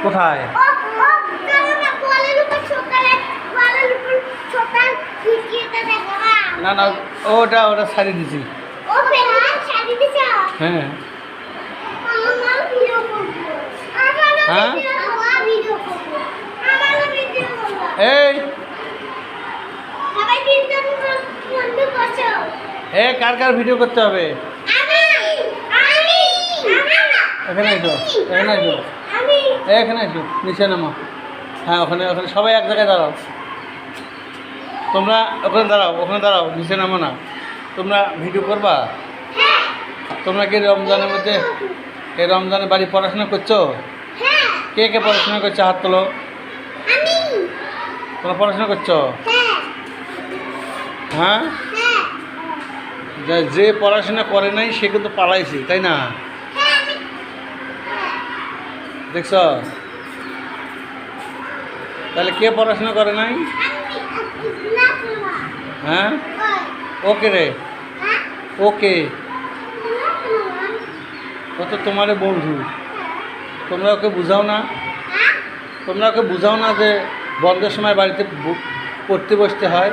কোথায়? না না, ওটা ওটা ছাড়িয়ে দিছি। হ্যাঁ হ্যাঁ এই কার কার ভিডিও করতে হবে? এখানে এসো, এখানে এসো, এখানে এসো, নিচে নামো। হ্যাঁ ওখানে ওখানে সবাই এক জায়গায় দাঁড়াও। তোমরা ওখানে দাঁড়াও, ওখানে দাঁড়াও, নিচে নামো না। তোমরা ভিডিও করবা? তোমরা কি রমজানের মধ্যে এই রমজানে বাড়ি পড়াশোনা করছো? কে কে পড়াশোনা করছো হাত তোলো। তোমরা পড়াশোনা করছো? হ্যাঁ, যে পড়াশোনা করে নাই সে কিন্তু পালাইছে, তাই না? দেখছ? তাহলে কে পড়াশোনা করে নাই? হ্যাঁ, ওকে রে, ওকে, ও তো তোমার বন্ধু। তোমরা ওকে বুঝাও না? তোমরা ওকে বুঝাও না যে বন্ধের সময় বাড়িতে পড়তে বসতে হয়?